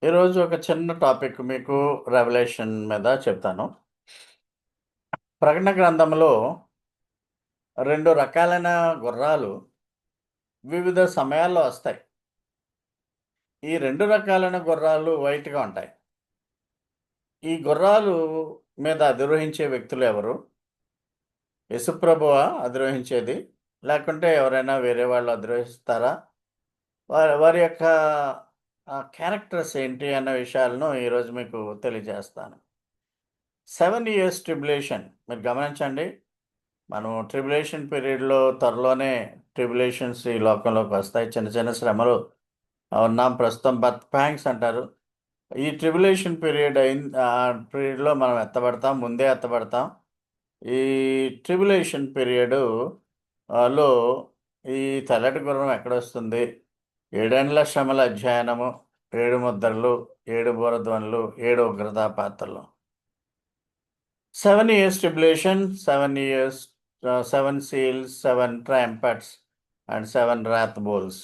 ఈరోజు ఒక చిన్న టాపిక్ మీకు రెవల్యూషన్ మీద చెప్తాను. ప్రకటన గ్రంథంలో 2 రకాలైన గుర్రాలు వివిధ సమయాల్లో వస్తాయి. ఈ 2 రకాలైన గుర్రాలు వైట్‌గా ఉంటాయి. ఈ గుర్రాలు మీద అధిరోహించే వ్యక్తులు ఎవరు? యేసుప్రభువా అధిరోహించేది? లేకుంటే ఎవరైనా వేరే వాళ్ళు అధిరోహిస్తారా? వారి వారి యొక్క క్యారెక్టర్స్ ఏంటి అన్న విషయాలను ఈరోజు మీకు తెలియజేస్తాను. 7 ఇయర్స్ ట్రిబ్యులేషన్ మీరు గమనించండి. మనం ట్రిబ్యులేషన్ పీరియడ్‌లో త్వరలోనే ట్రిబ్యులేషన్స్ ఈ లోకంలోకి వస్తాయి. చిన్న చిన్న శ్రమలు ఉన్నాం ప్రస్తుతం బర్త్ పాంగ్స్ అంటారు. ఈ ట్రిబ్యులేషన్ పీరియడ్‌లో మనం ఎత్తబడతాం. ముందే ఎత్తబడతాం. ఈ ట్రిబ్యులేషన్ పీరియడు లో ఈ తెల్లటి గుర్రం ఎక్కడొస్తుంది? ఏడేండ్ల శ్రమల అధ్యయనము, 7 ముద్రలు, 7 బూరధ్వనులు, 7 ఉగ్రతా పాత్రలు. 7 years tribulation, 7 years, 7 seals, 7 trumpets, and 7 wrath bowls.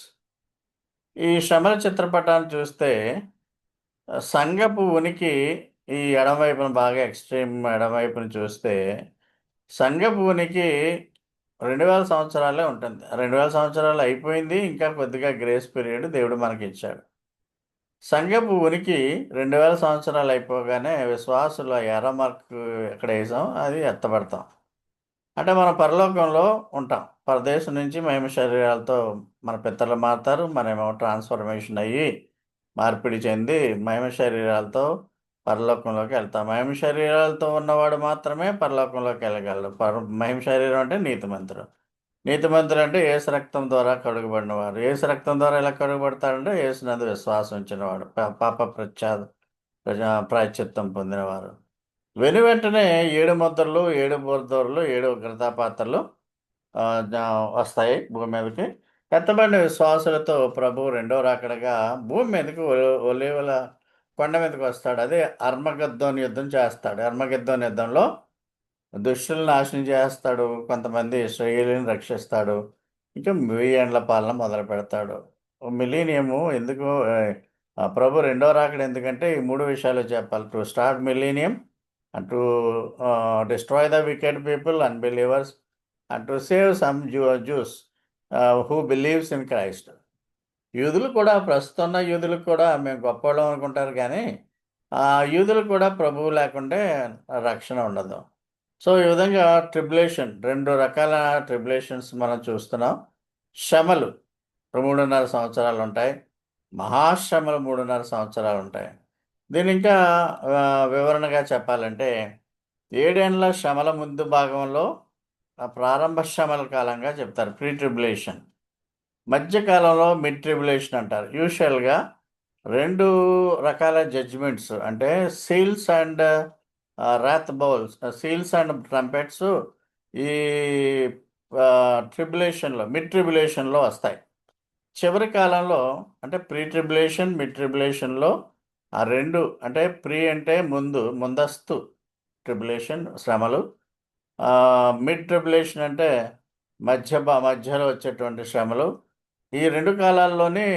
ఈ శ్రమల చిత్రపటాన్ని చూస్తే సంఘపు ఉనికి ఈ ఎడమవైపున బాగా ఎక్స్ట్రీమ్ ఎడమవైపున చూస్తే సంఘపు ఉనికి 2000 సంవత్సరాలే ఉంటుంది. 2000 సంవత్సరాలు అయిపోయింది. ఇంకా కొద్దిగా గ్రేస్ పీరియడ్ దేవుడు మనకిచ్చాడు. సంఘపు ఉనికి 2000 సంవత్సరాలు అయిపోగానే విశ్వాసుల ఎర్ర మార్క్ ఎక్కడ వేసాం అది ఎత్తబడతాం. అంటే మనం పరలోకంలో ఉంటాం. పరదేశం నుంచి మహిమ శరీరాలతో మన పితరులు మారతారు. మనమేమో ట్రాన్స్‌ఫర్మేషన్ అయ్యి, మార్పిడి చెంది మహిమ శరీరాలతో పరలోకంలోకి వెళ్తాం. మహిమ శరీరాలతో ఉన్నవాడు మాత్రమే పరలోకంలోకి వెళ్ళగలడు. మహిమ శరీరం అంటే నీతిమంతుడు. నీతిమంతులు అంటే యేసు రక్తం ద్వారా కడుగబడినవారు. యేసు రక్తం ద్వారా ఎలా కడుగబడతాడంటే యేసునందు విశ్వాసం ఉంచినవాడు. పాప ప్రాయశ్చిత్తం పొందినవారు. వెనువెంటనే 7 ముద్రలు, 7 బూరదూరలు, 7 ఉగ్రతా పాత్రలు ఆహ్, జ వస్తాయి భూమి మీదకి. ఎత్తబడిన విశ్వాసులతో ప్రభువు రెండో రాకడగా భూమి మీదకి ఒలీవల కొండ మీదకి వస్తాడు. అదే అర్మగద్దోన్ యుద్ధం చేస్తాడు. అర్మగద్దోన్ యుద్ధంలో దుష్టులను నాశనం చేస్తాడు. కొంతమంది ఇశ్రాయేలుని రక్షిస్తాడు. ఇంకా 1000 ఏండ్ల పాలన మొదలుపెడతాడు. మిలీనియము ఎందుకు ప్రభు రెండో రాకడ ఎందుకంటే ఈ 3 విషయాలు చెప్పాలి. To start millennium and to destroy the wicked people, unbelievers and to save some juice who believes in Christ. యూదులు కూడా ప్రస్తుతం ఉన్న యూదులకు కూడా మేము గొప్పోళ్ళం అనుకుంటారు గానీ, యూదులకు కూడా ప్రభువు లేకుంటే రక్షణ ఉండదు. సో, ఈ విధంగా ట్రిబ్యులేషన్ 2 రకాల ట్రిబ్యులేషన్స్ మనం చూస్తున్నాం. శ్రమలు 3.5 సంవత్సరాలుంటాయి. మహాశ్రమలు 3.5 సంవత్సరాలుంటాయి. దీన్నింకా వివరణగా చెప్పాలంటే 7 ఏండ్ల శ్రమల ముందు భాగంలో ప్రారంభ శ్రమల కాలంగా చెప్తారు. Pre tribulation. మధ్యకాలంలో మిడ్ ట్రిబ్యులేషన్ అంటారు. యూజువల్‌గా 2 రకాల జడ్జ్‌మెంట్స్ అంటే seals and wrath bowls, seals and trumpets ఈ ట్రిబ్యులేషన్‌లో, మిడ్ ట్రిబ్యులేషన్‌లో వస్తాయి. చివరి కాలంలో అంటే ప్రీ ట్రిబ్యులేషన్, మిడ్ ట్రిబ్యులేషన్‌లో ఆ 2 అంటే ప్రీ అంటే ముందస్తు ట్రిబ్యులేషన్ శ్రమలు. మిడ్ ట్రిబ్యులేషన్ అంటే మధ్యలో వచ్చేటువంటి శ్రమలు. ఈ 2 కాలాల్లోని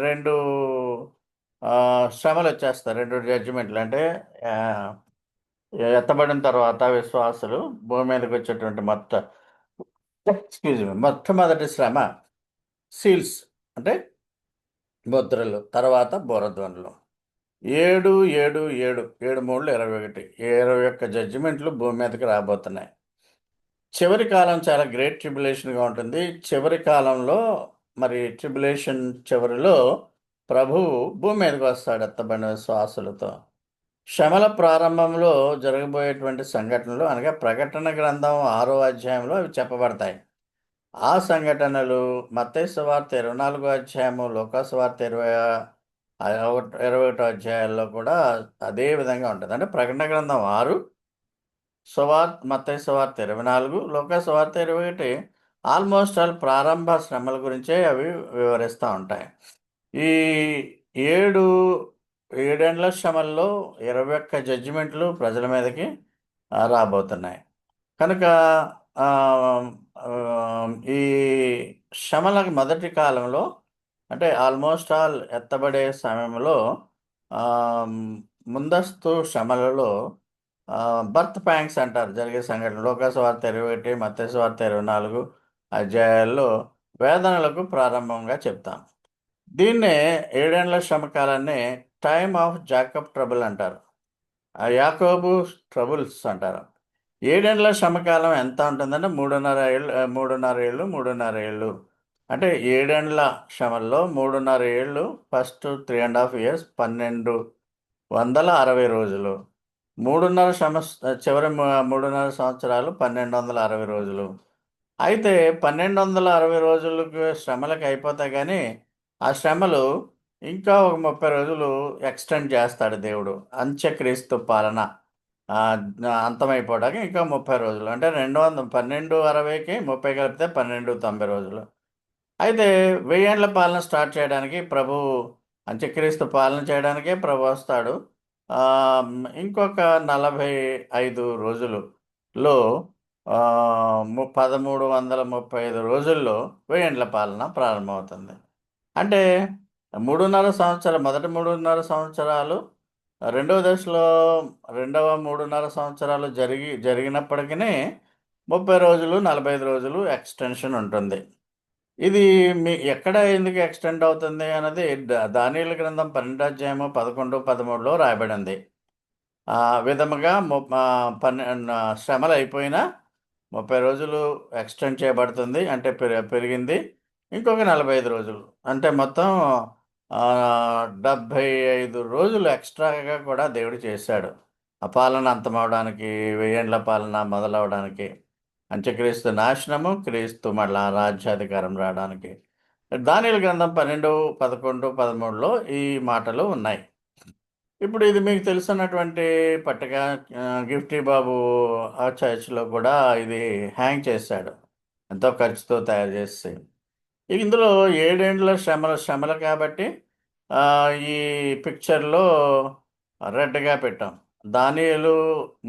2 శ్రమలొచ్చేస్తాయి. 2 జడ్జిమెంట్‌లు అంటే ఆహ్, ఎత్తబడిన తర్వాత విశ్వాసులు భూమి మీదకొచ్చేటువంటి మొట్టమొదటి శ్రమ సీల్స్ అంటే ముద్రలు. తర్వాత బూరధ్వనులు. 7, 7, 7, 7 మూడులు 21. 21 జడ్జిమెంట్‌లు భూమి మీదకి రాబోతున్నాయి. చివరి కాలం చాలా గ్రేట్ ట్రిబ్యులేషన్‌గా ఉంటుంది. చివరి కాలంలో మరి ట్రిబ్యులేషన్ చివరిలో ప్రభువు భూమి మీదకొస్తాడు ఎత్తబడిన విశ్వాసులతో. శ్రమల ప్రారంభంలో జరగబోయేటువంటి సంఘటనలు అనగా ప్రకటన గ్రంథం 6వ అధ్యాయంలో అవి చెప్పబడతాయి. ఆ సంఘటనలు మత్తయి సువార్త 24వ అధ్యాయము, లూకా సువార్త 21 అధ్యాయాల్లో కూడా అదే విధంగా ఉంటది. అంటే ప్రకటన గ్రంథం 6, మత్తయి సువార్త 24, లూకా సువార్త 21 ఆల్మోస్ట్ ఆల్ ప్రారంభ శ్రమల గురించే అవి వివరిస్తా ఉంటాయి. ఈ 7 ఏడేండ్ల శ్రమల్లో 21 జడ్జిమెంట్లు ప్రజల మీదకి రాబోతున్నాయి. కనుక ఆహ్, ఈ శ్రమల మొదటి కాలంలో అంటే ఆల్మోస్ట్ ఆల్ ఎత్తబడే సమయంలో ఆహ్, ముందస్తు శ్రమలలో బర్త్ పాంగ్స్ అంటారు జరిగే సంఘటన. లోకాసువార్త 21, మత్తయి సువార్త 24 అధ్యాయాల్లో వేదనలకు ప్రారంభంగా చెప్తాం. దీన్నే ఏడేండ్ల శ్రమకాలాన్ని టైమ్ ఆఫ్ జాకబ్ ట్రబుల్ అంటారు. యాకోబు ట్రబుల్స్ అంటారు. ఏడేండ్ల శ్రమకాలం ఎంత ఉంటుందంటే 3.5 ఏళ్ళు 3.5 ఏళ్ళు 3.5 ఏళ్ళు. అంటే ఏడేండ్ల శ్రమల్లో 3.5 ఏళ్ళు ఫస్ట్ 3½ ఇయర్స్ 1260 రోజులు. 3.5 చివరి 3.5 సంవత్సరాలు 1260 రోజులు. అయితే 1260 రోజులకు శ్రమలకు అయిపోతాయి గానీ, ఆ శ్రమలు ఇంకా ఒక 30 రోజులు ఎక్స్‌టెండ్ చేస్తాడు దేవుడు. అంత్యక్రీస్తు పాలన అంతమైపోవడానికి ఇంకా 30 రోజులు. అంటే 1260కి 30 కలిపితే 1290 రోజులు. అయితే 1000 ఏండ్ల పాలన స్టార్ట్ చేయడానికి ప్రభువు అంత్యక్రీస్తు పాలన చేయడానికే ప్రభువొస్తాడు. ఇంకొక 45 రోజులులో 1335 రోజుల్లో 1000 ఏండ్ల పాలన ప్రారంభమవుతుంది. అంటే 3.5 సంవత్సరాలు మొదటి 3.5 సంవత్సరాలు రెండవ దశలో రెండవ 3.5 సంవత్సరాలు జరిగినప్పటికినీ 30 రోజులు, 45 రోజులు ఎక్స్‌టెన్షన్ ఉంటుంది. ఇది ఎక్కడ ఎందుకు ఎక్స్‌టెండ్ అవుతుంది అన్నది దానియేలు గ్రంథం 12 అధ్యాయము 11, 13లో రాయబడింది. ఆ విధముగా శ్రమలయిపోయినా 30 రోజులు ఎక్స్‌టెండ్ చేయబడుతుంది. అంటే పెరిగింది. ఇంకొక 45 రోజులు. అంటే మొత్తం 75 రోజులు ఎక్స్‌ట్రాగా కూడా దేవుడు చేశాడు. ఆ పాలన అంతమవ్వడానికి, 1000 ఏండ్ల పాలన మొదలవ్వడానికి. అంత్యక్రీస్తు నాశనము, క్రీస్తు మళ్ళా రాజ్యాధికారం రావడానికి. దానియేలు గ్రంథం 12, 11, 13లో ఈ మాటలు ఉన్నాయి. ఇప్పుడు ఇది మీకు తెలుసున్నటువంటి పట్టిక గిఫ్టీ బాబు ఆ చర్చ్‌లో కూడా ఇది హ్యాంగ్ చేశాడు. ఎంతో ఖర్చుతో తయారు చేసి. ఇందులో 7 ఏండ్ల శ్రమలు కాబట్టి ఈ పిక్చర్‌లో రెడ్‌గా పెట్టాం. దానియేలు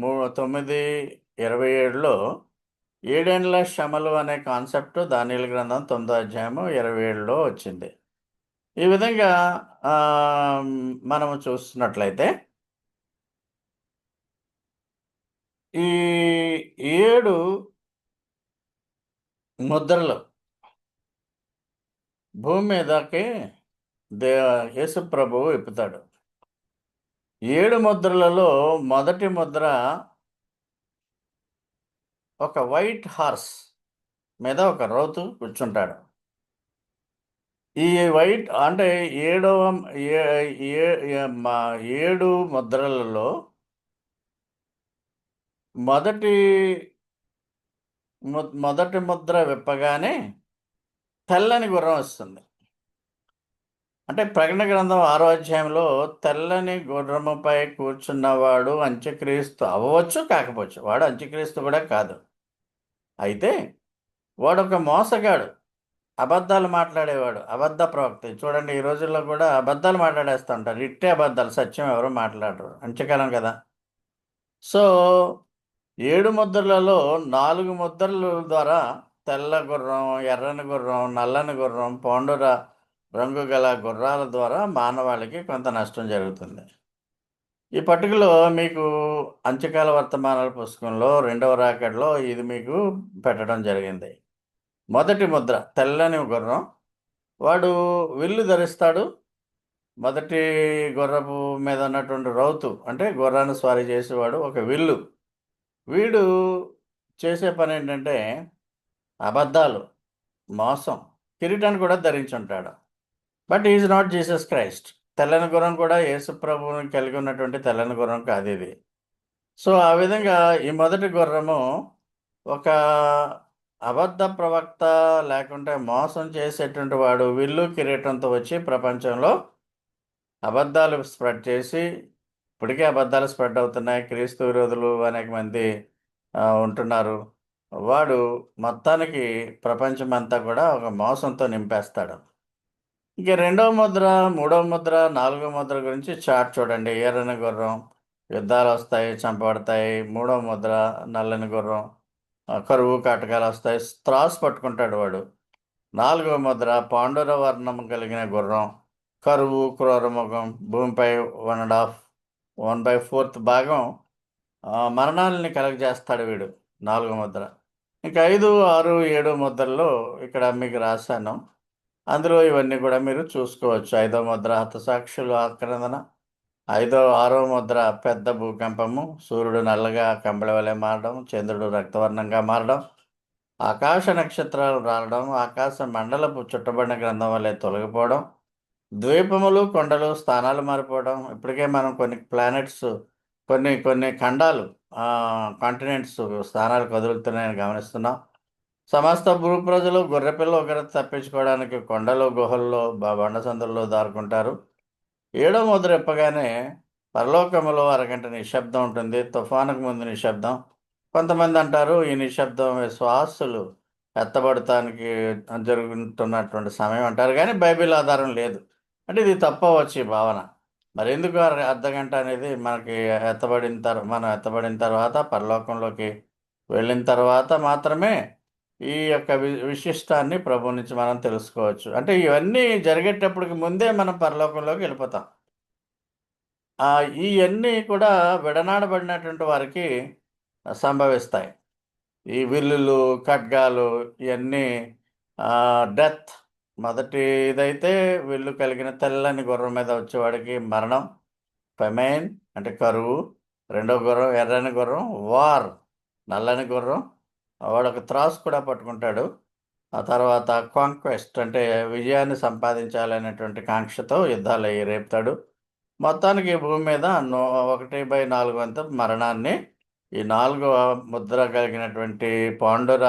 9:27లో 7 ఏండ్ల శ్రమలు అనే కాన్సెప్ట్ దానియేలు గ్రంథం 9దో అధ్యాయము 27లో వచ్చింది. ఈ విధంగా మనము చూస్తున్నట్లయితే ఈ 7 ముద్రలు భూమి మీదకి దే యేసు ప్రభువు విప్పుతాడు. 7 ముద్రలలో మొదటి ముద్ర ఒక వైట్ హార్స్ మీద ఒక రౌతు కూర్చుంటాడు. ఈ వైట్ అంటే ఏడవ ఏ ఏ ఏ మా 7 ముద్రలలో మొదటి మొదటి ముద్ర విప్పగానే తెల్లని గుర్రం వస్తుంది. అంటే ప్రకటన గ్రంథం 6వ అధ్యాయంలో తెల్లని గుర్రముపై కూర్చున్నవాడు అంత్యక్రీస్తు అవ్వవచ్చు, కాకపోవచ్చు. వాడు అంత్యక్రీస్తు కూడా కాదు. అయితే వాడొక మోసగాడు. అబద్ధాలు మాట్లాడేవాడు. అబద్ధ ప్రవక్త. చూడండి ఈ రోజుల్లో కూడా అబద్ధాలు మాట్లాడేస్తూ ఉంటారు. ఇట్టే అబద్ధాలు. సత్యం ఎవరు మాట్లాడరు. అంత్యకాలం కదా! సో, 7 ముద్రలలో 4 ముద్రల ద్వారా తెల్ల గుర్రం, ఎర్రని గుర్రం, నల్లని గుర్రం, పాండుర రంగు గల గుర్రాల ద్వారా మానవాళికి కొంత నష్టం జరుగుతుంది. ఈ పట్టికలో మీకు అంత్యకాల వర్తమానాల పుస్తకంలో రెండవ రాకడలో ఇది మీకు పెట్టడం జరిగింది. మొదటి ముద్ర తెల్లని గుర్రం. వాడు విల్లు ధరిస్తాడు. మొదటి గుర్రపు మీద ఉన్నటువంటి రౌతు అంటే గుర్రాన్ని స్వారీ చేసేవాడు ఒక విల్లు. వీడు చేసే పనేంటంటే అబద్ధాలు, మోసం. కిరీటాన్ని కూడా ధరించుంటాడు. But he is not Jesus Christ. తెల్లని గుర్రం కూడా యేసు ప్రభువుని కలిగి ఉన్నటువంటి తెల్లని గుర్రం కాదిది. సో, ఆ విధంగా ఈ మొదటి గుర్రము ఒక అబద్ధ ప్రవక్త లేకుంటే మోసం చేసేటువంటి వాడు విల్లు, కిరీటంతో వచ్చి ప్రపంచంలో అబద్ధాలు స్ప్రెడ్ చేసి ఇప్పటికే అబద్ధాలు స్ప్రెడ్ అవుతున్నాయి. క్రీస్తు విరోధులు అనేక మంది ఉంటున్నారు. వాడు మొత్తానికి ప్రపంచమంతా కూడా ఒక మోసంతో నింపేస్తాడు. ఇక రెండవ ముద్ర, మూడవ ముద్ర, నాలుగవ ముద్ర గురించి చార్ట్ చూడండి. ఎర్రని గుర్రం, యుద్ధాలొస్తాయి, చంపబడతాయి. మూడవ ముద్ర నల్లని గుర్రం, కరువు, కాటకాలొస్తాయి. త్రాసు పట్టుకుంటాడు వాడు. నాలుగవ ముద్ర పాండుర వర్ణం కలిగిన గుర్రం. కరువు, క్రూరముఖం, భూమిపై 1/4 భాగం మరణాలని కలగజేస్తాడు వీడు. 4 ముద్ర. ఇంకా 5, 6, 7 ముద్రల్లో ఇక్కడ మీకు రాశాను. అందులో ఇవన్నీ కూడా మీరు చూసుకోవచ్చు. 5వ ముద్ర హతసాక్షులు ఆక్రందన, 6వ ముద్ర పెద్ద భూకంపము, సూర్యుడు నల్లగా కంబళి వలె మారడం, చంద్రుడు రక్తవర్ణంగా మారడం, ఆకాశ నక్షత్రాలు రాలడం, ఆకాశ మండలపు చుట్టబడిన గ్రంథం వలె తొలగిపోవడం, ద్వీపములు, కొండలు స్థానాలు మారిపోవడం. ఇప్పటికే మనం కొన్ని ప్లానెట్స్, కొన్ని కొన్ని ఖండాలు, కాంటినెంట్స్ స్థానాలు కదులుతున్నాయని గమనిస్తున్నాం. సమస్త భూప్రజలు గొర్రెపిల్ల ఒకరి తప్పించుకోవడానికి కొండలు, గుహల్లో, బండ సందుల్లో దారుకుంటారు. 7వ ముద్ర ఇప్పగానే పరలోకములో అరగంట నిశ్శబ్దం ఉంటుంది. తుఫానుకు ముందు నిశ్శబ్దం. కొంతమంది అంటారు ఈ నిశ్శబ్దం విశ్వాసులు ఎత్తబడటానికి జరుగుతున్నటువంటి సమయం అంటారు, కానీ బైబిల్ ఆధారం లేదు. అంటే ఇది తప్పవచ్చు ఈ భావన. మరి ఎందుకు అర్ధగంట అనేది మనకి మనం ఎత్తబడిన తర్వాత పరలోకంలోకి వెళ్ళిన తర్వాత మాత్రమే ఈ యొక్క విశిష్టాన్ని ప్రభు నుంచి మనం తెలుసుకోవచ్చు. అంటే ఇవన్నీ జరిగేటప్పటికి ముందే మనం పరలోకంలోకి వెళ్ళిపోతాం. ఇవన్నీ కూడా విడనాడబడినటువంటి వారికి సంభవిస్తాయి. ఈ విల్లులు, ఖడ్గాలు ఇవన్నీ డెత్. మొదటి ఇదైతే విల్లు కలిగిన తెల్లని గుర్రం మీద వచ్చేవాడికి మరణం, ఫెమైన్ అంటే కరువు. రెండో గుర్రం ఎర్రని గుర్రం, వార్ నల్లని గుర్రం. వాడు ఒక త్రాసు కూడా పట్టుకుంటాడు. ఆ తర్వాత కాంక్వెస్ట్ అంటే విజయాన్ని సంపాదించాలనేటువంటి కాంక్షతో యుద్ధాలు అయ్యి రేపుతాడు. మొత్తానికి భూమి మీద 1/4 వంత మరణాన్ని ఈ 4వ ముద్ర కలిగినటువంటి పాండుర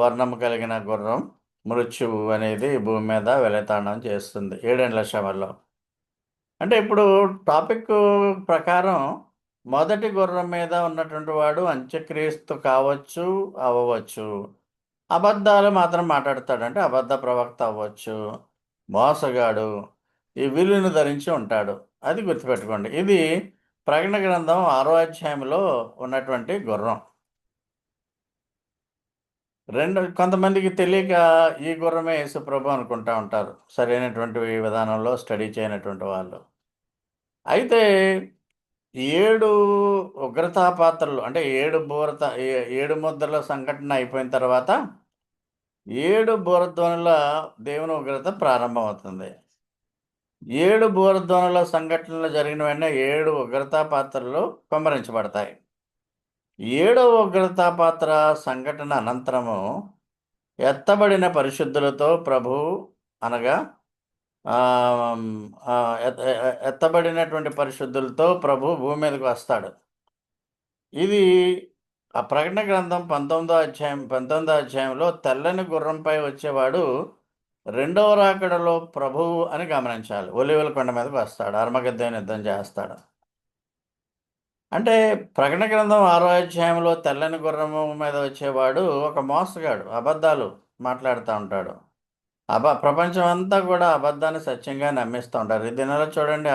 వర్ణము కలిగిన గుర్రం మృత్యువు అనేది భూమి మీద వెలతాండం చేస్తుంది 7 శ్రమల్లో. అంటే ఇప్పుడు టాపిక్ ప్రకారం మొదటి గుర్రం మీద ఉన్నటువంటి వాడు అంత్యక్రీస్తు కావచ్చు, అవ్వవచ్చు. అబద్ధాలు మాత్రం మాట్లాడతాడు, అంటే అబద్ధ ప్రవక్త అవ్వచ్చు, మోసగాడు, ఈ విల్లును ధరించి ఉంటాడు. అది గుర్తుపెట్టుకోండి. ఇది ప్రకటన గ్రంథం 6వ అధ్యాయంలో ఉన్నటువంటి గుర్రం. కొంతమందికి తెలియక ఈ గుర్రమే యేసుప్రభు అనుకుంటా ఉంటారు, సరైనటువంటి విధానంలో స్టడీ చేయనటువంటి వాళ్ళు. అయితే 7 ఉగ్రతా పాత్రలు అంటే 7 ముద్రల సంఘటన అయిపోయిన తర్వాత 7 బూరధ్వనుల దేవుని ఉగ్రత ప్రారంభమవుతుంది. 7 బూరధ్వనుల సంఘటనలు జరిగిన వెంటనే 7 ఉగ్రతా పాత్రలు కుమ్మరించబడతాయి. 7వ ఉగ్రతా పాత్ర సంఘటన అనంతరము ఎత్తబడిన పరిశుద్ధులతో ప్రభు అనగా ఎత్తబడినటువంటి పరిశుద్ధులతో ప్రభు భూమి మీదకి వస్తాడు. ఇది ఆ ప్రకటన గ్రంథం 19వ అధ్యాయంలో తెల్లని గుర్రంపై వచ్చేవాడు రెండవ రాకడలో ప్రభువు అని గమనించాలి. ఒలీవల కొండ మీదకి వస్తాడు, అర్మగద్దెను యుద్ధం చేస్తాడు. అంటే ప్రకటన గ్రంథం 6వ అధ్యాయంలో తెల్లని గుర్రము మీద వచ్చేవాడు ఒక మోసగాడు, అబద్ధాలు మాట్లాడుతూ ఉంటాడు. ప్రపంచం అంతా కూడా అబద్ధాన్ని సత్యంగా నమ్మేస్తూ ఉంటారు. ఈ దినాల్లో చూడండి,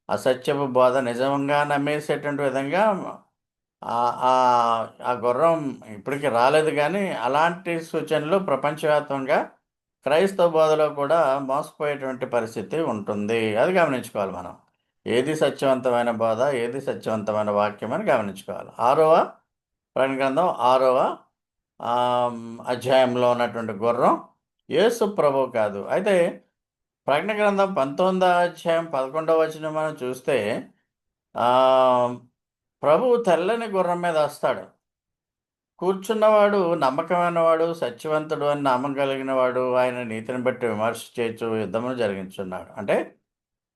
అసత్యపు బోధ నిజంగా నమ్మేసేటువంటి విధంగా ఆ గుర్రం ఇప్పటికీ రాలేదు, కానీ అలాంటి సూచనలు ప్రపంచవ్యాప్తంగా క్రైస్తవ బోధలో కూడా మోసపోయేటువంటి పరిస్థితి ఉంటుంది. అది గమనించుకోవాలి మనం. ఏది సత్యవంతమైన బోధ, ఏది సత్యవంతమైన వాక్యం అని గమనించుకోవాలి. ప్రకటన గ్రంథం 6వ అధ్యాయంలో ఉన్నటువంటి గుర్రం యేసు ప్రభువు కాదు. అయితే ప్రకటన గ్రంథం 19వ అధ్యాయం 11వ వచనం మనం చూస్తే ప్రభువు తెల్లని గుర్రం మీద వస్తాడు. కూర్చున్నవాడు నమ్మకమైన వాడు, సత్యవంతుడు అని నామం కలిగిన వాడు, ఆయన నీతిని బట్టి విమర్శ చేయొచ్చు, యుద్ధమును జరిగించున్నాడు. అంటే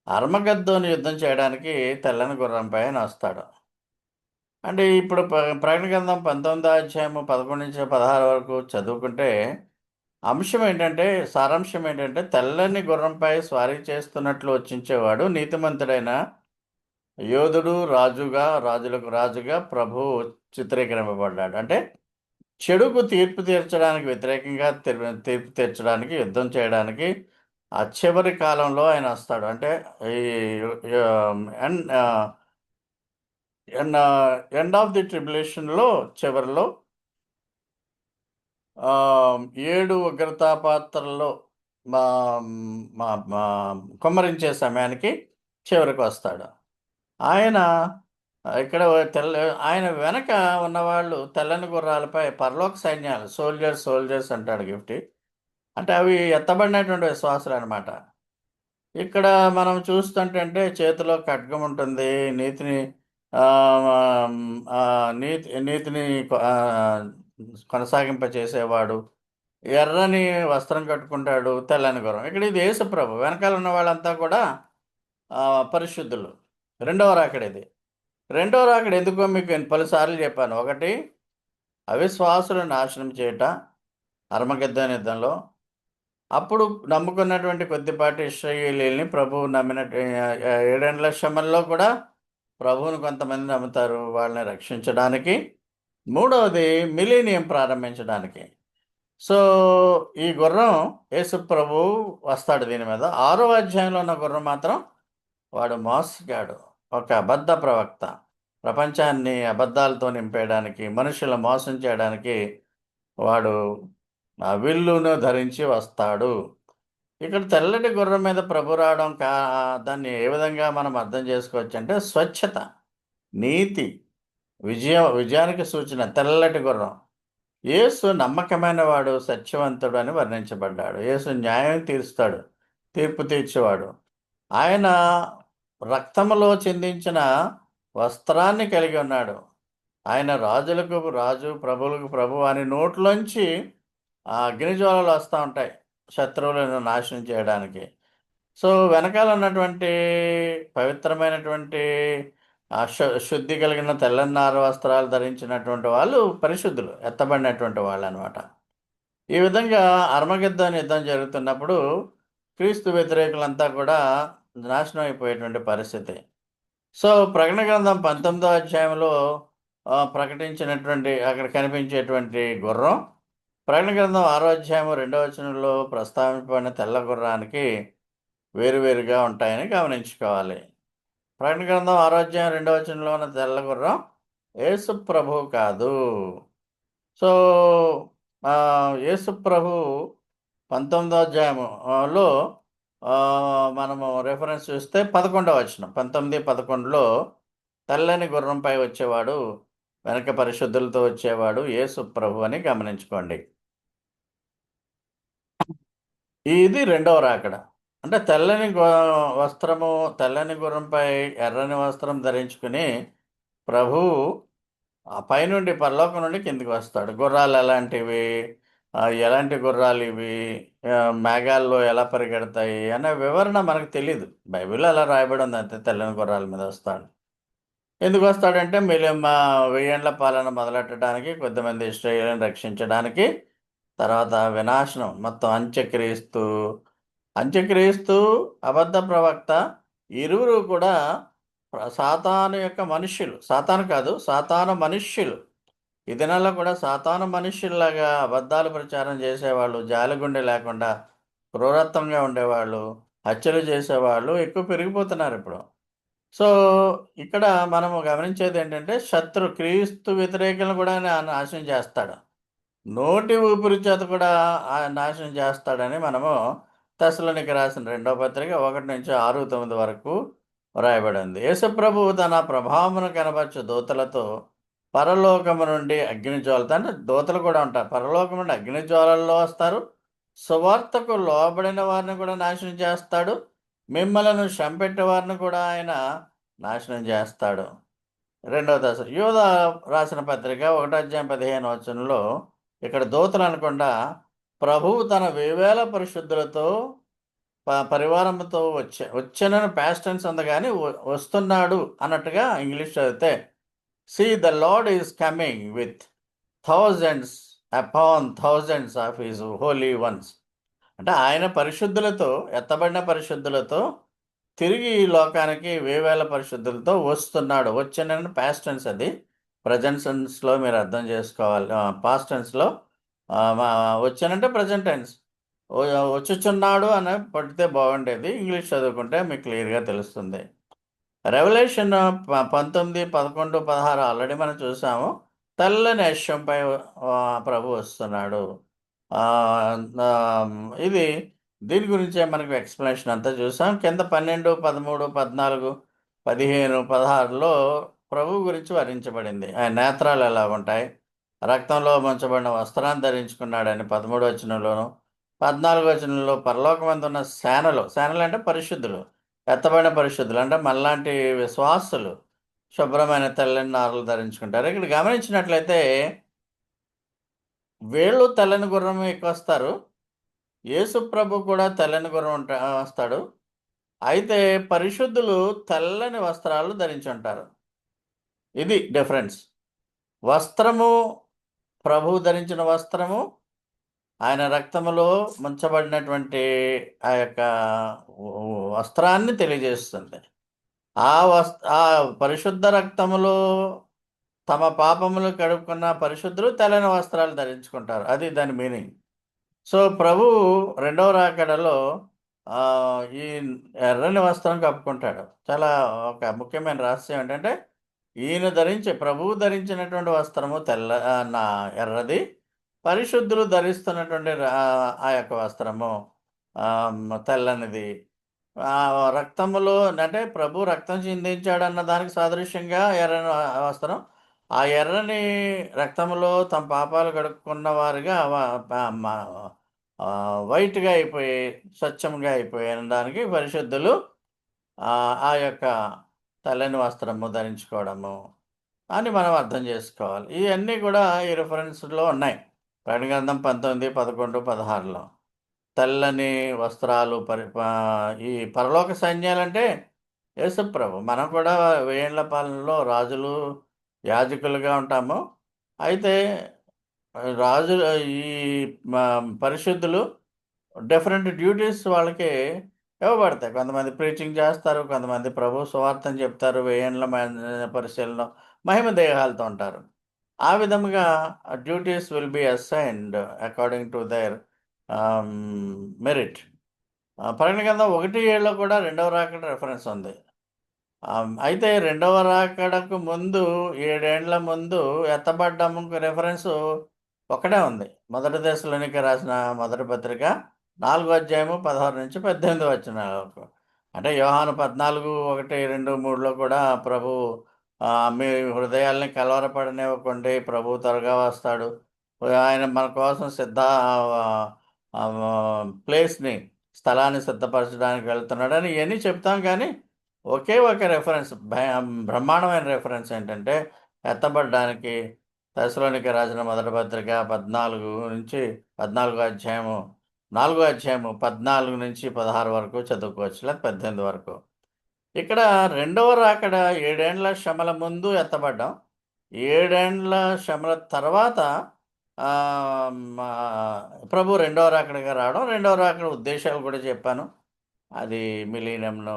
అర్మగద్దోని యుద్ధం చేయడానికి తెల్లని గుర్రంపై ఆయన వస్తాడు. అంటే ఇప్పుడు ప్రకటన గ్రంథం 19వ అధ్యాయం 11 నుంచి 16 వరకు చదువుకుంటే సారాంశం ఏంటంటే తెల్లని గుర్రంపై స్వారీ చేస్తున్నట్లు వచ్చించేవాడు నీతిమంతుడైన యోధుడు, రాజులకు రాజుగా ప్రభు చిత్రీకరింపబడ్డాడు. అంటే చెడుకు తీర్పు తీర్చడానికి వ్యతిరేకంగా తీర్పు తీర్చడానికి, యుద్ధం చేయడానికి ఆ చివరి కాలంలో ఆయన వస్తాడు. అంటే ఈ ఎండ్ ఆఫ్ ది ట్రిబ్యులేషన్లో చివరిలో 7 ఉగ్రతా పాత్రల్లో మా మా మా కుమ్మరించే సమయానికి చివరికి వస్తాడు. ఆయన ఇక్కడ తెల్ల ఆయన వెనక ఉన్నవాళ్ళు తెల్లని గుర్రాలపై పరలోక సైన్యాలు సోల్జర్స్ సోల్జర్స్ అంటాడు గిఫ్ట్. అంటే అవి ఎత్తబడినటువంటి విశ్వాసులనమాట. ఇక్కడ మనం చూస్తుంటంటే చేతిలో ఖడ్గం ఉంటుంది. నీతిని నీతిని కొనసాగింపచేసేవాడు. ఎర్రని వస్త్రం కట్టుకుంటాడు. తెల్లని గుర్రం. ఇక్కడ ఇది యేసుప్రభు. వెనకాల ఉన్న వాళ్ళంతా కూడా పరిశుద్ధులు. రెండవ రాకడ ఇది. రెండవ రాకడ ఎందుకో మీకు పలుసార్లు చెప్పాను. ఒకటి అవిశ్వాసులను నాశనం చేయట అర్మగెద్దోన్ యుద్ధంలో. అప్పుడు నమ్ముకున్నటువంటి కొద్దిపాటి ఇశ్రాయేలీయుల్ని ప్రభువు నమ్మినట్టు 7 శ్రమల్లో కూడా ప్రభువును కొంతమంది నమ్ముతారు. వాళ్ళని రక్షించడానికి. మూడవది మిలీనియం ప్రారంభించడానికి. సో ఈ గుర్రం యేసు ప్రభువు వస్తాడు దీని మీద. 6వ అధ్యాయంలో ఉన్న గుర్రం మాత్రం వాడు మోసగాడు, ఒక అబద్ధ ప్రవక్త. ప్రపంచాన్ని అబద్ధాలతో నింపేయడానికి, మనుషులను మోసం చేయడానికి వాడు విల్లును ధరించి వస్తాడు. ఇక్కడ తెల్లటి గుర్రం మీద ప్రభు రావడం దాన్ని ఏ విధంగా మనం అర్థం చేసుకోవచ్చు అంటే స్వచ్ఛత, నీతి, విజయానికి సూచన తెల్లటి గుర్రం. యేసు నమ్మకమైన వాడు, సత్యవంతుడు అని వర్ణించబడ్డాడు. యేసు న్యాయం తీరుస్తాడు, తీర్పు తీర్చేవాడు. ఆయన రక్తములో చిందించిన వస్త్రాన్ని కలిగి ఉన్నాడు. ఆయన రాజులకు రాజు, ప్రభువులకు ప్రభు. అని నోట్లోంచి అగ్నిజ్వాలలు వస్తూ ఉంటాయి శత్రువులను నాశనం చేయడానికి. సో వెనకాల ఉన్నటువంటి పవిత్రమైనటువంటి శుద్ధి కలిగిన తెల్లన్నార వస్త్రాలు ధరించినటువంటి వాళ్ళు పరిశుద్ధులు, ఎత్తబడినటువంటి వాళ్ళు అనమాట. ఈ విధంగా అర్మగెద్దోన్ యుద్ధం జరుగుతున్నప్పుడు క్రీస్తు వ్యతిరేకులంతా కూడా నాశనం అయిపోయేటువంటి పరిస్థితి. సో ప్రకటన గ్రంథం 19వ అధ్యాయంలో ప్రకటించినటువంటి అక్కడ కనిపించేటువంటి గుర్రం, ప్రకటన గ్రంథం 6వ అధ్యాయం 2వ వచనంలో ప్రస్తావింపబడిన తెల్ల గుర్రానికి వేరువేరుగా ఉంటాయని గమనించుకోవాలి. ప్రకటన గ్రంథం 6వ అధ్యాయం 2వ వచనంలో ఉన్న తెల్ల గుర్రం యేసు ప్రభు కాదు. సో యేసు ప్రభు 19వ అధ్యాయంలో మనము రెఫరెన్స్ చూస్తే 11వ వచనం 19:11లో తెల్లని గుర్రంపై వచ్చేవాడు, వెనక పరిశుద్ధులతో వచ్చేవాడు యేసు ప్రభు అని గమనించుకోండి. ఇది రెండవ రాకడ. అంటే తెల్లని వస్త్రము, తెల్లని గుర్రంపై ఎర్రని వస్త్రం ధరించుకుని ప్రభువు పైనుండి పరలోకం నుండి కిందికి వస్తాడు. గుర్రాలు ఎలాంటివి, ఎలాంటి గుర్రాలు ఇవి, మేఘాల్లో ఎలా పరిగెడతాయి అనే వివరణ మనకు తెలియదు. బైబిల్లో అలా రాయబడి ఉంది అంతే. తెల్లని గుర్రాల మీద వస్తాడు. ఎందుకు వస్తాడంటే 1000 ఏండ్ల పాలన మొదలెట్టడానికి, కొద్దిమంది ఇశ్రాయేలును రక్షించడానికి, తర్వాత వినాశనం మొత్తం అంత్యక్రీస్తు అబద్ధ ప్రవక్త ఇరువురు కూడా సాతాను యొక్క మనుష్యులు. సాతాను కాదు, సాతాను మనుష్యులు. ఈ దినాల్లో కూడా సాతాను మనుష్యుల్లాగా అబద్ధాలు ప్రచారం చేసేవాళ్ళు, జాలిగుండె లేకుండా క్రూరత్వంగా ఉండేవాళ్ళు, హత్యలు చేసేవాళ్ళు ఎక్కువ పెరిగిపోతున్నారు ఇప్పుడు. సో ఇక్కడ మనము గమనించేది ఏంటంటే క్రీస్తు వ్యతిరేకులను కూడా నాశనం చేస్తాడు. నోటి ఊపిరి చేత కూడా నాశనం చేస్తాడని మనము తెస్సలోనికి రాసిన 2వ పత్రిక 1-6-9 వరకు వ్రాయబడింది. యేసుప్రభువు తన ప్రభావమును కనబరచు దూతలతో పరలోకము నుండి అగ్నిజ్వాలతో, అంటే దూతలు కూడా ఉంటారు, పరలోకం నుండి అగ్నిజ్వాలల్లో వస్తారు. సువార్తకు లోబడిన వారిని కూడా నాశనం చేస్తాడు. మిమ్మలను చంపెట్టే వారిని కూడా ఆయన నాశనం చేస్తాడు. రెండవ దశ యోధా రాసిన పత్రిక 1:15 వచనంలో ఇక్కడ దూతలు అనకుండా ప్రభువు తన 1000 పరిశుద్ధులతో పరివారంతో వచ్చానని పాస్ట్ టెన్స్ ఉంది, కానీ వస్తున్నాడు అన్నట్టుగా ఇంగ్లీష్ చదివితే see the Lord is coming with thousands upon thousands of his holy ones. అంటే ఆయన పరిశుద్ధులతో, ఎత్తబడిన పరిశుద్ధులతో తిరిగి ఈ లోకానికి 1000 పరిశుద్ధులతో వస్తున్నాడు. వచ్చానని పాస్ట్ టెన్స్, అది ప్రజెంట్ టెన్స్లో మీరు అర్థం చేసుకోవాలి. పాస్ట్ టెన్స్లో వచ్చానంటే ప్రజెంట్ టెన్స్. వచ్చుచున్నాడు అని పడితే బాగుండేది. ఇంగ్లీష్ చదువుకుంటే మీకు క్లియర్గా తెలుస్తుంది. రెవల్యూషన్ 19, 11, 16 ఆల్రెడీ మనం చూసాము. తెల్లని అశ్వంపై ప్రభు వస్తున్నాడు. ఇది దీని గురించే మనకు ఎక్స్ప్లెనేషన్ అంతా చూసాం. కింద 12, 13, 14, 15, 16లో ప్రభువు గురించి వర్ణించబడింది. ఆయన నేత్రాలు ఎలా ఉంటాయి, రక్తంలో ముంచబడిన వస్త్రాన్ని ధరించుకున్నాడని 13 వచనంలోను, 14 వచనంలో పరలోకమందున్న సేనలు, సేనలు అంటే పరిశుద్ధులు, ఎత్తబడిన పరిశుద్ధులు అంటే మనలాంటి విశ్వాసులు శుభ్రమైన తెల్లని నారలు ధరించుకుంటారు. ఇక్కడ గమనించినట్లయితే వీళ్ళు తెల్లని గుర్రం ఎక్కొస్తారు. యేసు ప్రభు కూడా తెల్లని గుర్రం వస్తాడు. అయితే పరిశుద్ధులు తెల్లని వస్త్రాలు ధరించుంటారు. ఇది డిఫరెన్స్. వస్త్రము, ప్రభువు ధరించిన వస్త్రము, ఆయన రక్తములో ముంచబడినటువంటి ఆ యొక్క వస్త్రాన్ని తెలియజేస్తుంది. ఆ పరిశుద్ధ రక్తములో తమ పాపములు కడుక్కున్న పరిశుద్ధులు తెల్లని వస్త్రాలు ధరించుకుంటారు. అది దాని మీనింగ్. సో, ప్రభువు రెండవ రాకడలో ఈ ఎర్రని వస్త్రం కప్పుకుంటాడు. చాలా ఒక ముఖ్యమైన రహస్యం ఏంటంటే, ప్రభువు ధరించినటువంటి వస్త్రము ఎర్రది. పరిశుద్ధులు ధరిస్తున్నటువంటి ఆ యొక్క వస్త్రము తెల్లనిది. రక్తములో అంటే ప్రభు రక్తం చిందించాడన్న దానికి సాదృశ్యంగా ఎర్రని వస్త్రం. ఆ ఎర్రని రక్తములో తమ పాపాలు కడుక్కున్న వారిగా వైట్‌గా అయిపోయి, స్వచ్ఛంగా అయిపోయినడానికి పరిశుద్ధులు ఆ యొక్క తెల్లని వస్త్రము ధరించుకోవడము అని మనం అర్థం చేసుకోవాలి. ఇయన్నీ కూడా ఈ రిఫరెన్స్‌లో ఉన్నాయి. ప్రకటన గ్రంథం 19, 11, 16లో. తెల్లని వస్త్రాలు ఈ పరలోక సైన్యాలంటే యేసుప్రభు. మనం కూడా వెయ్యేండ్ల పాలనలో రాజులు, యాజకులుగా ఉంటాము. అయితే రాజులు ఈ పరిశుద్ధులు డిఫరెంట్ డ్యూటీస్ వాళ్ళకి ఇవ్వబడతాయి. కొంతమంది ప్రీచింగ్ చేస్తారు, కొంతమంది ప్రభు సువార్తని చెప్తారు, వెయ్యేండ్ల పరిశీలన మహిమ దేహాలతో ఉంటారు. ఆ విధముగా duties will be assigned according to their merit. ప్రకటన గ్రంథం 1:7లో కూడా రెండవ రాకడ రెఫరెన్స్ ఉంది. అయితే రెండవ రాకడకు ముందు 7 ఏండ్ల ముందు ఎత్తబడ్డముకు రెఫరెన్సు ఒకటే ఉంది. మొదటి దశలోనికి రాసిన మొదటి పత్రిక 4వ అధ్యాయము 16-18 వచనాల వరకు. అంటే యోహాను 14, 1, 2, 3లో కూడా ప్రభు మీ హృదయాల్ని కలవరపడనివ్వకండి, ప్రభు త్వరగా వస్తాడు. ఆయన మన కోసం ప్లేస్‌ని, స్థలాన్ని సిద్ధపరచడానికి వెళ్తున్నాడని ఇయన్నీ చెప్తాం కానీ ఒకే ఒక రెఫరెన్స్ బ్రహ్మాండమైన రెఫరెన్స్ ఏంటంటే, ఎత్తబడడానికి తెస్సలోనికీయులకు రాసిన మొదటి పత్రిక 14 అధ్యాయము, 4 అధ్యాయము 14-16 వరకు చదువుకోవచ్చు. లేదా 18 వరకు. ఇక్కడ రెండవ రాకడ 7 ఏండ్ల శ్రమల ముందు ఎత్తబడ్డాం. 7 ఏండ్ల శ్రమల తర్వాత ప్రభు రెండవ రాకడగా రావడం, రెండవ రాకడ ఉద్దేశాలు కూడా చెప్పాను. అది మిలీనియంలో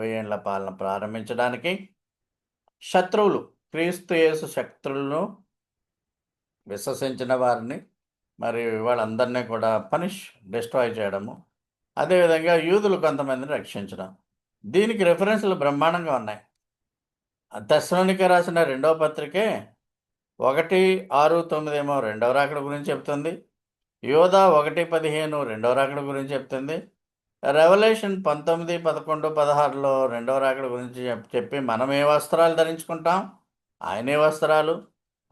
వెయ్యేండ్ల పాలన ప్రారంభించడానికి శత్రువులు, క్రీస్తు యేసు శత్రువులను విశ్వసించిన వారిని మరి వాళ్ళందరినీ కూడా డిస్ట్రాయ్ చేయడము. అదేవిధంగా యూదులు కొంతమందిని రక్షించడం. దీనికి రెఫరెన్స్‌లు బ్రహ్మాండంగా ఉన్నాయి. తెస్సలోనికీయులకు రాసిన రెండవ పత్రికే 1, 6, 9 ఏమో రెండవ రాకడ గురించి చెప్తుంది. యోధా 1, 15 రెండవ రాకడ గురించి చెప్తుంది. రెవల్యూషన్ 19, 11, 16లో రెండవ రాకడ గురించి చెప్పి మనం ఏ వస్త్రాలు ధరించుకుంటాం, ఆయనే వస్త్రాలు,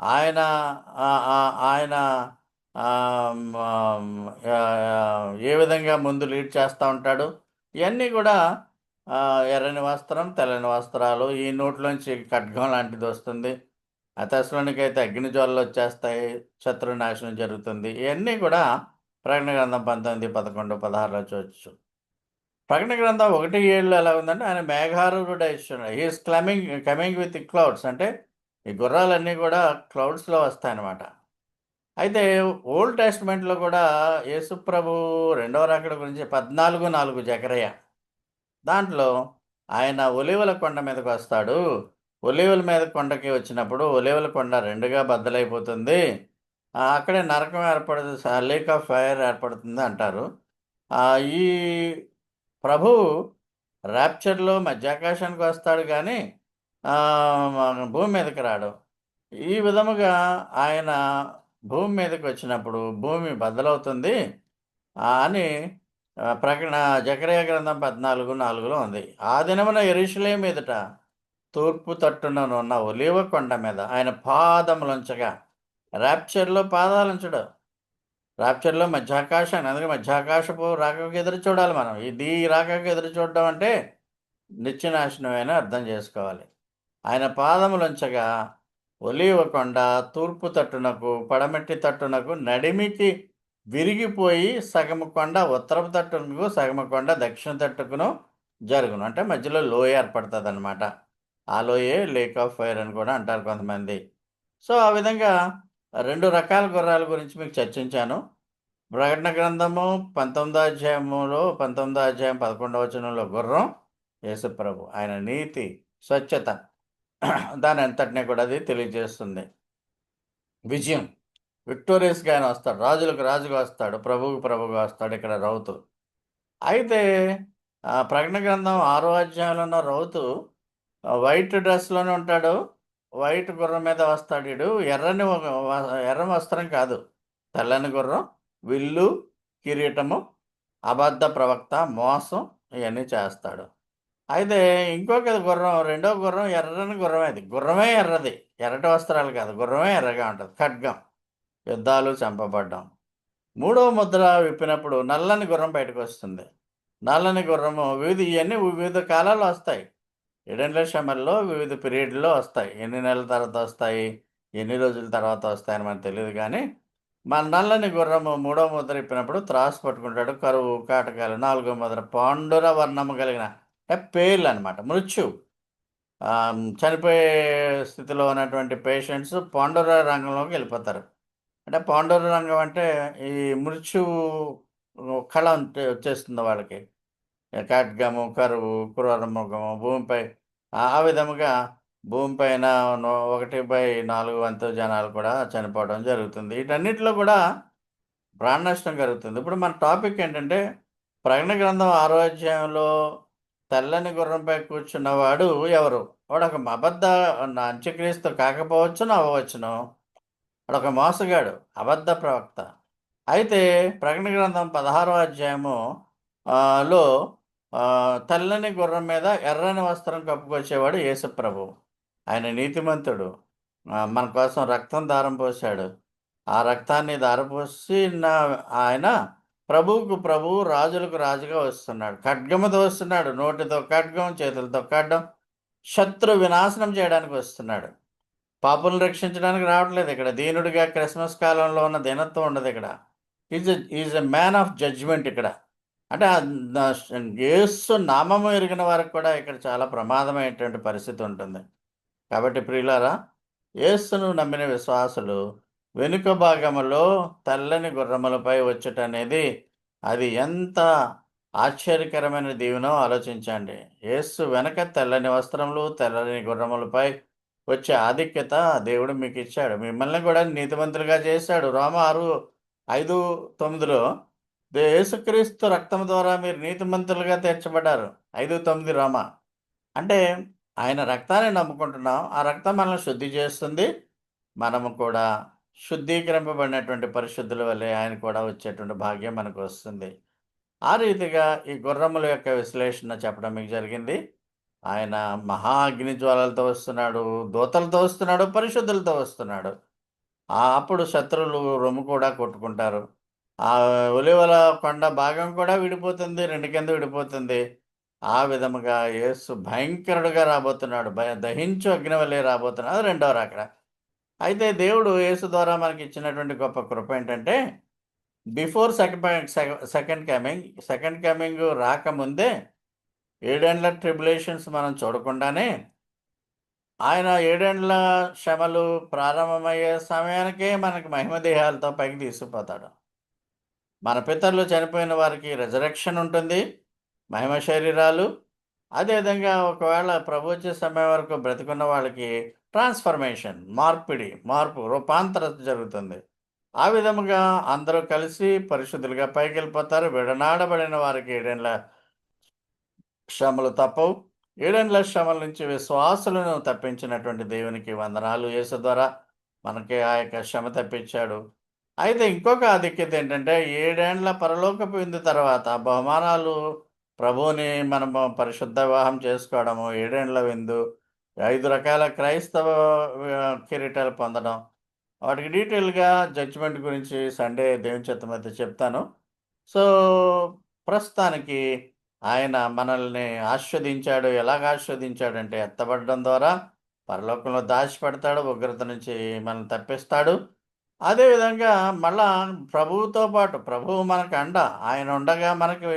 ఆయన ఆయన ఏ విధంగా ముందు లీడ్ చేస్తూ ఉంటాడు, ఇవన్నీ కూడా ఎర్రని వస్త్రం, తెల్లని వస్త్రాలు, ఈ నోట్లోంచి ఖడ్గం లాంటిది వస్తుంది, తెస్సలోనికైతే అగ్ని జ్వాలలు వచ్చేస్తాయి, శత్రునాశనం జరుగుతుంది. ఇవన్నీ కూడా ప్రకటన గ్రంథం 19, 11, 16లో చూడొచ్చు. ప్రకటన గ్రంథం 1:7లో ఎలా ఉందంటే ఆయన మేఘారూఢుడై ఉన్నాడు. He is coming with clouds. అంటే ఈ గుర్రాలన్నీ కూడా క్లౌడ్స్‌లో వస్తాయన్నమాట. అయితే ఓల్డ్ టెస్టమెంట్‌లో కూడా యేసుప్రభు రెండవ రాకడ గురించి 14:4 జకర్యా. దాంట్లో ఆయన ఒలీవల కొండ మీదకి వస్తాడు. ఒలీవల మీద కొండకి వచ్చినప్పుడు ఒలీవల కొండ 2గా బద్దలైపోతుంది. అక్కడే నరకం ఏర్పడుతుంది, లేక్ ఆఫ్ ఫైర్ ఏర్పడుతుంది అంటారు. ఈ ప్రభువు ర్యాప్చర్‌లో మధ్యాకాశానికి వస్తాడు గానీ, భూమి మీదకి రాడు. ఈ విధముగా ఆయన భూమి మీదకి వచ్చినప్పుడు భూమి బద్దలవుతుంది అని ప్రకటన జకర్యా గ్రంథం 14:4లో ఉంది. ఆ దినమున యెరూషలేము ఎదుట తూర్పు తట్టుననున్న ఒలీవ కొండ మీద ఆయన పాదములుంచగా, రాప్చర్‌లో పాదాలుంచడు. రాప్చర్‌లో మధ్యాకాశాన్ని, అందుకే మధ్యాకాశపు రాకకు ఎదురు చూడాలి మనం. ఇది రాకకు ఎదురు చూడడం అంటే నిత్యనాశనమే అని అర్థం చేసుకోవాలి. ఆయన పాదములుంచగా ఒలీవ కొండ తూర్పు తట్టునకు, పడమటి తట్టునకు నడిమికి విరిగిపోయి సగము కొండ ఉత్తరపు తట్టునకు, సగము కొండ దక్షిణ తట్టుకును జరుగును. అంటే మధ్యలో లోయ ఏర్పడతదనమాట. ఆ లోయే లేక్ ఆఫ్ ఫైర్ అని కూడా అంటారు కొంతమంది. సో, ఆ విధంగా 2 రకాల గుర్రాల గురించి మీకు చర్చించాను. ప్రకటన గ్రంథము 19 అధ్యాయం 11వ వచనంలో గుర్రం యేసుప్రభు. ఆయన నీతి, స్వచ్ఛత దానంతటిని కూడా అది తెలియజేస్తుంది. విజయం. విక్టోరియస్‌గా ఆయన వస్తాడు. రాజులకు రాజుగా వస్తాడు. ప్రభువుకు ప్రభువుగా వస్తాడు ఇక్కడ రౌతు. అయితే ప్రకటన గ్రంథం 6వ అధ్యాయంలో ఉన్న రౌతు వైట్ డ్రెస్‌లోనే ఉంటాడు. వైట్ గుర్రం మీద వస్తాడు ఈడు. ఎర్రని ఒక ఎర్ర వస్త్రం కాదు. తెల్లని గుర్రం, విల్లు, కిరీటము, అబద్ధ ప్రవక్త, మోసం ఇయన్నీ చేస్తాడు. అయితే ఇంకొక గుర్రం, రెండో గుర్రం ఎర్రని గుర్రమే అది. గుర్రమే ఎర్రది. ఎర్రటి వస్త్రాలు కాదు. గుర్రమే ఎర్రగా ఉంటది. ఖడ్గం. యుద్ధాలు, చంపబడ్డం. మూడో ముద్ర విప్పినప్పుడు నల్లని గుర్రం బయటకొస్తుంది. నల్లని గుర్రము ఇయన్నీ వివిధ కాలాల్లో వస్తాయి. ఏడేండ్ల శ్రమల్లో వివిధ పీరియడ్‌లో వస్తాయి. ఎన్ని నెలల తర్వాత వస్తాయి, ఎన్ని రోజుల తర్వాత వస్తాయని మనకు తెలీదు గానీ, మన నల్లని గుర్రము మూడో ముద్ర ఇప్పినప్పుడు త్రాసు పట్టుకుంటాడు. కరువు, కాటకాలు. నాలుగో ముద్ర పాండుర వర్ణము కలిగిన అంటే పేర్లనమాట. మృత్యువు. చనిపోయే స్థితిలో ఉన్నటువంటి పేషెంట్స్ పాండుర రంగంలోకి వెళ్ళిపోతారు. అంటే పాండుర రంగం అంటే ఈ మృత్యువు కళ వచ్చేస్తుంది వాళ్ళకి. ఖడ్గము, కరువు, క్రూరమృగము భూమిపై ఆ విధముగా భూమిపైన 1/4 వంతు జనాలు కూడా చనిపోవడం జరుగుతుంది. వీటన్నిటిలో కూడా ప్రాణ నష్టం కలుగుతుంది. ఇప్పుడు మన టాపిక్ ఏంటంటే, ప్రకటన గ్రంథం 6వ అధ్యాయంలో తెల్లని గుర్రంపై కూర్చున్నవాడు ఎవరు? వాడొక అబద్ధ అంత్యక్రీస్తు కాకపోవచ్చును, అవ్వవచ్చును. వాడొక మోసగాడు, అబద్ధ ప్రవక్త. అయితే ప్రకటన గ్రంథం 16వ అధ్యాయము లో తెల్లని గుర్రం మీద ఎర్రని వస్త్రం కప్పుకొచ్చేవాడు యేసుప్రభువు. ఆయన నీతిమంతుడు. మన కోసం రక్తం దారం పోశాడు. ఆ రక్తాన్ని ధారపోసిన ఆయన ప్రభువుకు ప్రభువు, రాజులకు రాజుగా వస్తున్నాడు. ఖడ్గముతో వస్తున్నాడు. నోటితో ఖడ్గం, చేతులతో ఖడ్గం. శత్రు వినాశనం చేయడానికి వస్తున్నాడు. పాపులను రక్షించడానికి రావట్లేదు ఇక్కడ. దీనుడిగా క్రిస్మస్ కాలంలో ఉన్న దీనత్వం ఉండదు ఇక్కడ. Is a man of judgement ఇక్కడ. అంటే యేసు నామము ఎరిగిన వారికి కూడా ఇక్కడ చాలా ప్రమాదమైనటువంటి పరిస్థితి ఉంటుంది. కాబట్టి ప్రియులారా, యేసును నమ్మిన విశ్వాసులు వెనుక భాగములో తెల్లని గుర్రములపై వచ్చుటనేది అది ఎంత ఆశ్చర్యకరమైన దీవెనో ఆలోచించండి. యేసు వెనక తెల్లని వస్త్రములు, తెల్లని గుర్రములపై వచ్చే ఆధిక్యత దేవుడు మీకిచ్చాడు. మిమ్మల్ని కూడా నీతిమంతులుగా చేశాడు. రోమా 6:5-9లో యేసుక్రీస్తు రక్తము ద్వారా మీరు నీతిమంతులుగా తీర్చబడ్డారు. 5:9 రోమా. అంటే ఆయన రక్తాన్ని నమ్ముకుంటున్నాం. ఆ రక్తం మనల్ని శుద్ధి చేస్తుంది. మనము కూడా శుద్ధీకరింపబడినటువంటి పరిశుద్ధుల వలె ఆయన కూడా వచ్చేటువంటి భాగ్యం మనకు వస్తుంది. ఆ రీతిగా ఈ గుర్రముల యొక్క విశ్లేషణ చెప్పడం మీకు జరిగింది. ఆయన మహా అగ్ని జ్వాలలతో వస్తున్నాడు, దూతలతో వస్తున్నాడు, పరిశుద్ధులతో వస్తున్నాడు. అప్పుడు శత్రువులు రొమ్ము కూడా కొట్టుకుంటారు. ఆ ఒలీవల కొండ భాగం కూడా విడిపోతుంది. 2 కింద విడిపోతుంది. ఆ విధముగా యేసు భయంకరుడుగా రాబోతున్నాడు. దహించు అగ్ని వలె రాబోతున్నాడు. అది రెండో రాకడ. అయితే దేవుడు యేసు ద్వారా మనకిచ్చినటువంటి గొప్ప కృప ఏంటంటే, బిఫోర్ సెకండ్ కమింగ్ రాకముందే 7 ఏండ్ల ట్రిబులేషన్స్ మనం చూడకుండానే, ఆయన 7 ఏండ్ల శ్రమలు ప్రారంభమయ్యే సమయానికే మనకి మహిమ దేహాలతో పైకి తీసుకుపోతాడు. మన పితరులు చనిపోయిన వారికి రిజరెక్షన్ ఉంటుంది. మహిమ శరీరాలు. అదేవిధంగా ఒకవేళ ప్రభు వచ్చే సమయం వరకు బ్రతికున్న వాళ్ళకి ట్రాన్స్‌ఫర్మేషన్, మార్పు, రూపాంతరం జరుగుతుంది. ఆ విధముగా అందరూ కలిసి పరిశుద్ధులుగా పైకెళ్ళిపోతారు. విడనాడబడిన వారికి 7 ఏండ్ల శ్రమలు తప్పవు. 7 ఏండ్ల శ్రమల నుంచి విశ్వాసులను తప్పించినటువంటి దేవునికి వందనాలు. యేసు ద్వారా మనకి ఆ యొక్క శ్రమ తప్పించాడు. అయితే ఇంకొక ఆధిక్యత ఏంటంటే, 7 ఏండ్ల పరలోకపు విందు తర్వాత బహుమానాలు ప్రభువుని మనము పరిశుద్ధ వివాహం చేసుకోవడము, 7 ఏండ్ల విందు, 5 రకాల క్రైస్తవ కిరీటాలు పొందడం. వాటికి డీటెయిల్‌గా జడ్జిమెంట్ గురించి సండే దేవుని చిత్తమైతే చెప్తాను. సో, ప్రస్తుతానికి ఆయన మనల్ని ఆశీర్వదించాడు. ఎలాగ ఆశీర్వదించాడంటే ఎత్తబడడం ద్వారా పరలోకంలో దాచిపెడతాడు. ఉగ్రత నుంచి మనల్ని తప్పిస్తాడు. అదే విధంగా మళ్ళా ప్రభువుతో పాటు ప్రభువు మనకు అండ. ఆయన ఉండగా మనకి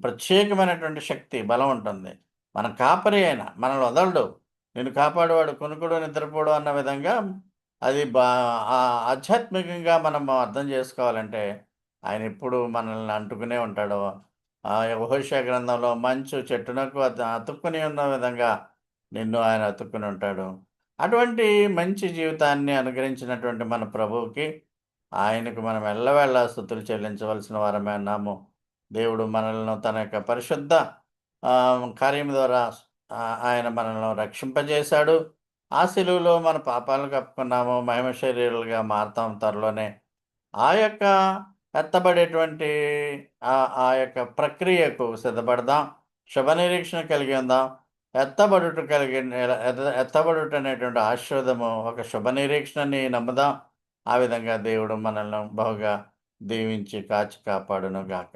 ప్రత్యేకమైనటువంటి శక్తి, బలం ఉంటుంది. మన కాపరి ఆయన. మనల్ని వదలడు. నిన్ను కాపాడువాడు కునుకుడు, నిద్రపోడు అన్న విధంగా అది ఆధ్యాత్మికంగా మనం అర్థం చేసుకోవాలంటే ఆయన ఎప్పుడు మనల్ని అంటుకునే ఉంటాడు. యెహోషువ గ్రంథంలో మంచు చెట్టునకు అతుక్కుని ఉన్న విధంగా నిన్ను ఆయన అతుక్కుని ఉంటాడు. అటువంటి మంచి జీవితాన్ని అనుగ్రహించినటువంటి మన ప్రభువుకి, ఆయనకు మనం ఎల్లవేళలా స్తుతులు చెల్లించవలసిన వారమే ఉన్నాము. దేవుడు మనలను తన యొక్క పరిశుద్ధ కార్యం ద్వారా ఆయన మనల్ని రక్షింపజేశాడు. ఆ శిలువలో మన పాపాలను కప్పుకున్నాము. మహిమ శరీరులుగా మారతాం త్వరలోనే. ఆ యొక్క ఎత్తబడేటువంటి ఆ యొక్క ప్రక్రియకు సిద్ధపడదాం. శుభ నిరీక్షణ కలిగి ఉందాం. ఎత్తబడుట కలిగిన ఎత్తబడుట అనేటువంటి ఆశీర్వాదము ఒక శుభ నిరీక్షణని నమ్ముదాం. ఆ విధంగా దేవుడు మనల్ని బహుగా దీవించి కాచి కాపాడును గాక.